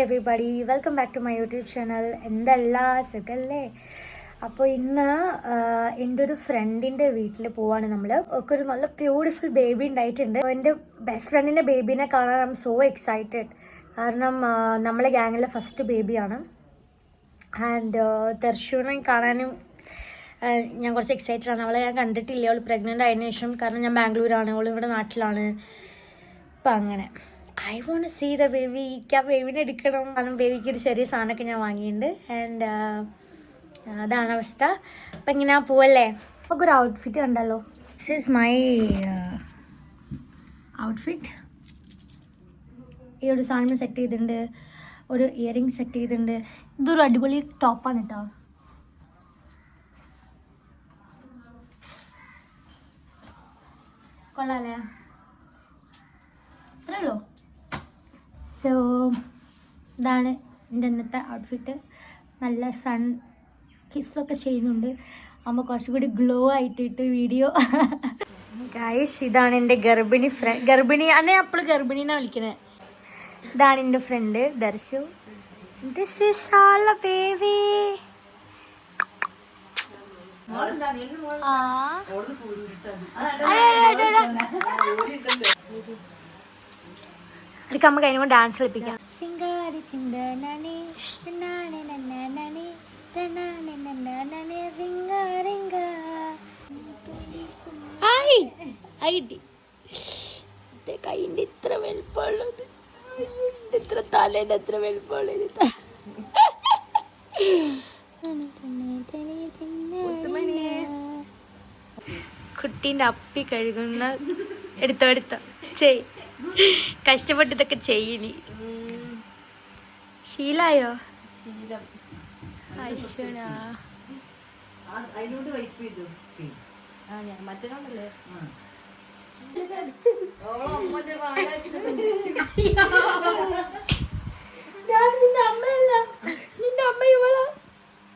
Everybody, welcome back to my YouTube channel. എന്തെല്ലാം സുഖല്ലേ? അപ്പോൾ ഇന്ന് എൻ്റെ ഒരു ഫ്രണ്ടിൻ്റെ വീട്ടിൽ പോവാണ് നമ്മൾ. ഒക്കെ ഒരു നല്ല ബ്യൂട്ടിഫുൾ ബേബി ഉണ്ടായിട്ടുണ്ട്. എൻ്റെ ബെസ്റ്റ് ഫ്രണ്ടിൻ്റെ ബേബീനെ കാണാൻ ഐ എം സോ എക്സൈറ്റഡ്. കാരണം നമ്മളെ ഗ്യാങ്ങിലെ ഫസ്റ്റ് ബേബിയാണ്. ആൻഡ് ദർശുവിനെ കാണാനും ഞാൻ കുറച്ച് എക്സൈറ്റഡ് ആണ്. അവളെ ഞാൻ കണ്ടിട്ടില്ല, അവൾ പ്രഗ്നൻ്റ് ആയതിനു ശേഷം. കാരണം ഞാൻ ബാംഗ്ലൂരാണ്, അവൾ ഇവിടെ നാട്ടിലാണ്. അപ്പം അങ്ങനെ I want see the baby. എനിക്ക് ആ ബേബിനെ എടുക്കണം. കാരണം ബേബിക്ക് ഒരു ചെറിയ സാധനമൊക്കെ ഞാൻ വാങ്ങിയിട്ടുണ്ട്. ആൻഡ് അതാണ് അവസ്ഥ. അപ്പം ഇങ്ങനെ പോവല്ലേ. നമുക്ക് ഒരു ഔട്ട്ഫിറ്റ് കണ്ടല്ലോ. This is my outfit. ഈ ഒരു സാധനം സെറ്റ് ചെയ്തിട്ടുണ്ട്, ഒരു ഇയറിംഗ് സെറ്റ് ചെയ്തിട്ടുണ്ട്. ഇതൊരു അടിപൊളി ടോപ്പാണ് കേട്ടോ. കൊള്ളാല്ലേ? അത്രേ ഉള്ളൂ. സോ ഇതാണ് എൻ്റെ ഇന്നത്തെ ഔട്ട്ഫിറ്റ്. നല്ല സൺ കിസ്സൊക്കെ ചെയ്യുന്നുണ്ട്. അമ്മ കുറച്ചുകൂടി ഗ്ലോ ആയിട്ടിട്ട് വീഡിയോ. ഗൈസ്, ഇതാണ് എൻ്റെ ഗർഭിണി അന്നെ അപ്പോൾ ഗർഭിണീനെ വിളിക്കണേ. ഇതാണ് എൻ്റെ friend Darshu. This is all a baby. അതൊക്കെ അമ്മ കഴിഞ്ഞ ഡാൻസ് കളിപ്പിക്കാം. കൈൻ്റെ ഇത്ര വലുപ്പമുള്ളത്, ഇത്ര തലേൻ്റെ അത്ര വലുപ്പമുള്ളത്. കുട്ടീൻ്റെ അപ്പി കഴുകുന്ന എടുത്തോ ചെയ്. കഷ്ടപ്പെട്ട് ഇതൊക്കെ ചെയ്യണി. ശീലായോ? നിന്റെ അമ്മയല്ല, നിന്റെ അമ്മ ഇവളാ.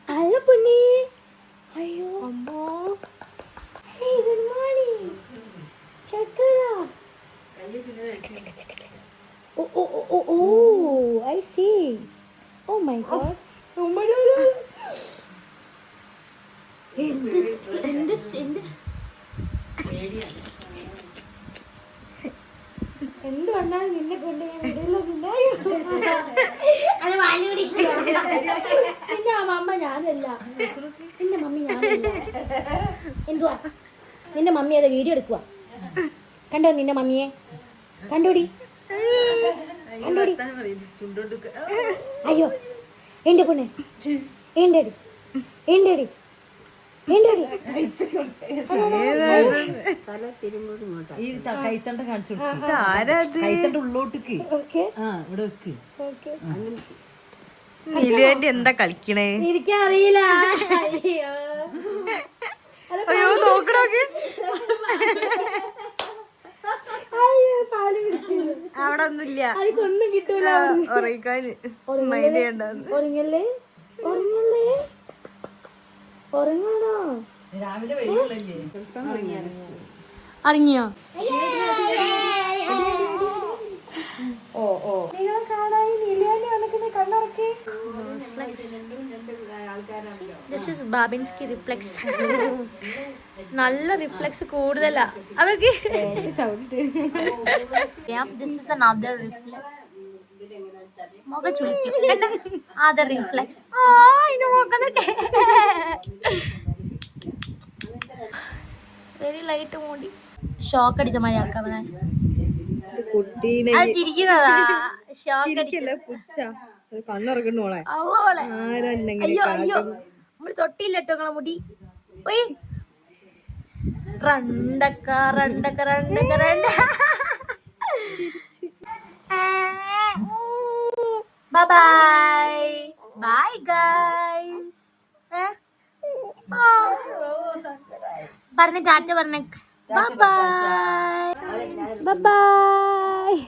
അല്ല പൊന്നി. അയ്യോ അമ്മോ. Hey, good morning. Chakra. Oh, I see. Oh my God. Oh my God. എന്ത് വന്നാലും നിന്നെ കൊണ്ട് ഞാൻ വിടില്ല. നിന്റെ അമ്മ ഞാനല്ല, നിന്റെ മമ്മി ഞാനല്ല. എന്തുവാ നിന്റെ മമ്മി അതെ വീഡിയോ എടുക്കുക. കണ്ടോ നിന്റെ മമ്മിയെ? കണ്ടോടി. അയ്യോ എന്റെ പൊണ്ണെ, എന്റെടി എന്റെടി എന്റെടി. എന്താ കളിക്കണേ? എനിക്കറിയില്ല. അയ്യോ നോക്കണോക്ക്. അവിടെ ഒന്നുമില്ല, ഒന്നും കിട്ടൂല. ഉറങ്ങിക്കാന് ഉറങ്ങല്ലേ ഉറങ്ങാണോ? അറിഞ്ഞോ? നിങ്ങളെ കാണാൻ നിലയാനി വന്നിട്ട് കണ്ണുറക്കി. This is Babinski reflex. നല്ല റിഫ്ലെക്സ് കൂടുതലാ അതൊക്കെ. This is another reflex. മുഖ ചുളിക്കും. Other reflex. ഇതിന്റെ മുഖന്നൊക്കെ വെരി ലൈറ്റ് മൂടി. ഷോക്ക് അടിച്ച മതി ആക്കാമനെ. അത് ചിരിക്കുന്നതാ. ഷോക്ക് അടിക്കല്ലേ. അയ്യോ അയ്യോ, നമ്മള് തൊട്ടില്ലട്ടോ നിങ്ങളെ മുടി. റണ്ടക്ക റണ്ടക്ക റണ്ടക്ക റണ്ട. Bye bye. Bye guys. പറഞ്ഞ ടാറ്റ പറഞ്ഞ. Bye bye. Bye bye.